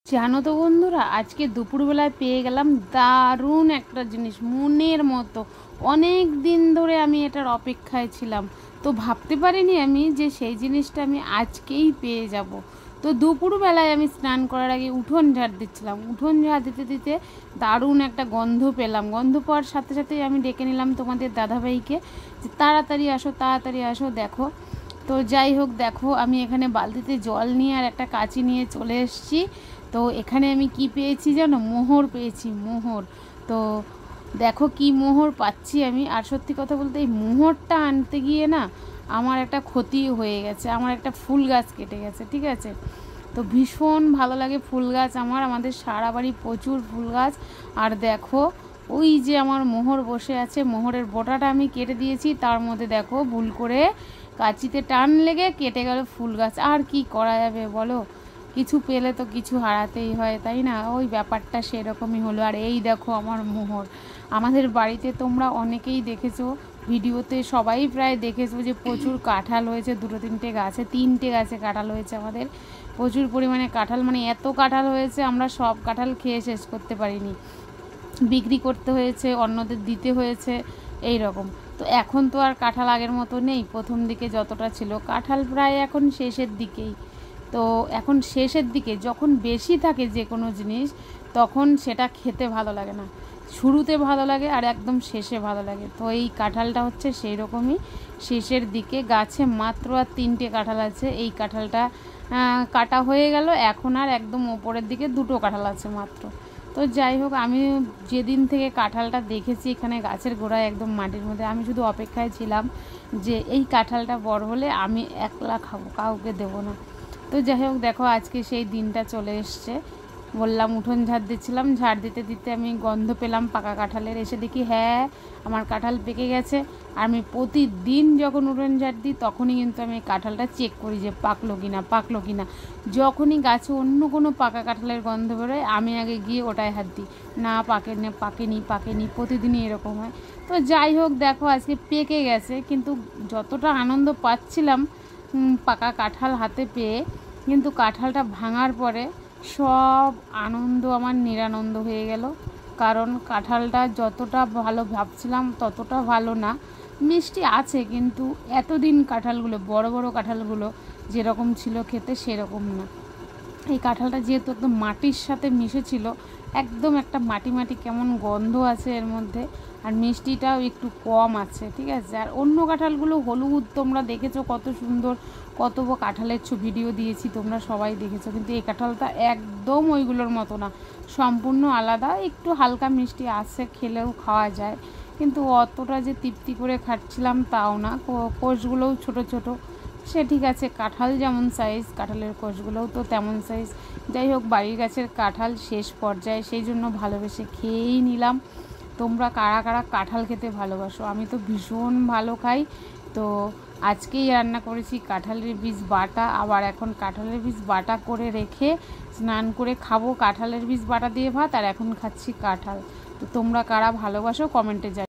জানো তো বন্ধুরা, আজকে দুপুরবেলায় পেয়ে গেলাম দারুণ একটা জিনিস, মনের মতো। অনেক দিন ধরে আমি এটার অপেক্ষায় ছিলাম, তো ভাবতে পারিনি আমি যে সেই জিনিসটা আমি আজকেই পেয়ে যাব। তো দুপুরবেলায় আমি স্নান করার আগে উঠোন ঝাড় দিচ্ছিলাম, উঠোন ঝাড় দিতে দিতে দারুণ একটা গন্ধ পেলাম। গন্ধ পাওয়ার সাথে সাথেই আমি ডেকে নিলাম তোমাদের দাদাভাইকে যে তাড়াতাড়ি আসো, তাড়াতাড়ি আসো, দেখো। তো যাই হোক, দেখো আমি এখানে বালতিতে জল নিয়ে আর একটা কাঁচি নিয়ে চলে এসেছি। তো এখানে আমি কি পেয়েছি জানো? মোহর পেয়েছি, মোহর। তো দেখো কি মোহর পাচ্ছি আমি। আর সত্যি কথা বলতে এই মোহরটা আনতে গিয়ে না আমার একটা ক্ষতি হয়ে গেছে, আমার একটা ফুল গাছ কেটে গেছে, ঠিক আছে। তো ভীষণ ভালো লাগে ফুল গাছ আমাদের সারা বাড়ি প্রচুর ফুল গাছ। আর দেখো ওই যে আমার মোহর বসে আছে, মোহরের বোটাটা আমি কেটে দিয়েছি, তার মধ্যে দেখো ভুল করে কাঁচিতে টান লেগে কেটে গেল ফুল গাছ। আর কি করা যাবে বলো, কিছু পেলে তো কিছু হারাতেই হয়, তাই না? ওই ব্যাপারটা সেরকমই হলো। আর এই দেখো আমার মোহর। আমাদের বাড়িতে তোমরা অনেকেই দেখেছো, ভিডিওতে সবাই প্রায় দেখেছো যে প্রচুর কাঁঠাল হয়েছে, দুটো তিনটে গাছে, তিনটে গাছে কাঁঠাল হয়েছে আমাদের। প্রচুর পরিমাণে কাঁঠাল, মানে এত কাঁঠাল হয়েছে আমরা সব কাঁঠাল খেয়ে শেষ করতে পারিনি, বিক্রি করতে হয়েছে, অন্যদের দিতে হয়েছে, এই রকম। তো এখন তো আর কাঁঠাল আগের মতো নেই, প্রথম দিকে যতটা ছিল কাঁঠাল প্রায় এখন শেষের দিকেই। তো এখন শেষের দিকে যখন বেশি থাকে যে কোনো জিনিস, তখন সেটা খেতে ভালো লাগে না, শুরুতে ভালো লাগে আর একদম শেষে ভালো লাগে। তো এই কাঁঠালটা হচ্ছে সেই রকমই, শেষের দিকে। গাছে মাত্র আর তিনটে কাঁঠাল আছে, এই কাঁঠালটা কাটা হয়ে গেল, এখন আর একদম ওপরের দিকে দুটো কাঁঠাল আছে মাত্র। তো যাই হোক, আমি যেদিন থেকে কাঁঠালটা দেখেছি এখানে গাছের গোড়ায় একদম মাটির মধ্যে, আমি শুধু অপেক্ষায় ছিলাম যে এই কাঁঠালটা বড় হলে আমি একলা খাবো, কাউকে দেবো না। তো যাই হোক, দেখো আজকে সেই দিনটা চলে এসছে। বললাম উঠোন ঝাড় দিচ্ছিলাম, ঝাড় দিতে দিতে আমি গন্ধ পেলাম পাকা কাঁঠালের, এসে দেখি হ্যাঁ আমার কাঁঠাল পেকে গেছে। আর আমি প্রতিদিন যখন উঠোন ঝাড় দিই তখনই কিন্তু আমি কাঁঠালটা চেক করি যে পাকলো কি না, পাকলো কি না। যখনই গাছে অন্য কোনো পাকা কাঁঠালের গন্ধ বেরোয় আমি আগে গিয়ে ওটায় হাত দিই, না পাকেনি পাকেনি পাকেনি, প্রতিদিনই এরকম হয়। তো যাই হোক, দেখো আজকে পেকে গেছে, কিন্তু যতটা আনন্দ পাচ্ছিলাম পাকা কাঁঠাল হাতে পেয়ে, কিন্তু কাঁঠালটা ভাঙার পরে সব আনন্দ আমার নিরানন্দ হয়ে গেল। কারণ কাঁঠালটা যতটা ভালো ভাবছিলাম ততটা ভালো না, মিষ্টি আছে কিন্তু এতদিন কাঁঠালগুলো, বড় বড় কাঁঠালগুলো যেরকম ছিল খেতে সেরকম না। এই কাঁঠালটা যেহেতু একদম মাটির সাথে মিশেছিল, একদম একটা মাটি মাটি কেমন গন্ধ আছে এর মধ্যে, আর মিষ্টিটাও একটু কম আছে, ঠিক আছে। আর অন্য কাঁঠালগুলো হলুদ, তোমরা দেখেছো কত সুন্দর, কত কাঁঠালের ভিডিও দিয়েছি, তোমরা সবাই দেখেছো, কিন্তু এই কাঁঠালটা একদম ওইগুলোর মতো না, সম্পূর্ণ আলাদা। একটু হালকা মিষ্টি আছে, খেলেও খাওয়া যায়, কিন্তু অতটা যে তৃপ্তি করে খাচ্ছিলাম তাও না। কোষগুলোও ছোট ছোট, সে ঠিক আছে, কাঁঠাল যেমন সাইজ কাঁঠালের কোষগুলোও তো তেমন সাইজ। যাই হোক, বাড়ির গাছের কাঁঠাল শেষ পর্যায়ে, সেই জন্য ভালোবেসে খেয়েই নিলাম। তোমরা কারা কারা কাঁঠাল খেতে ভালোবাসো? আমি তো ভীষণ ভালো খাই। তো আজকেই রান্না করেছি কাঁঠালের বীজ বাটা, আবার এখন কাঁঠালের বীজ বাটা করে রেখে স্নান করে খাবো কাঁঠালের বীজ বাটা দিয়ে ভাত, আর এখন খাচ্ছি কাঁঠাল। তো তোমরা কারা ভালোবাসো কমেন্টে জানিও।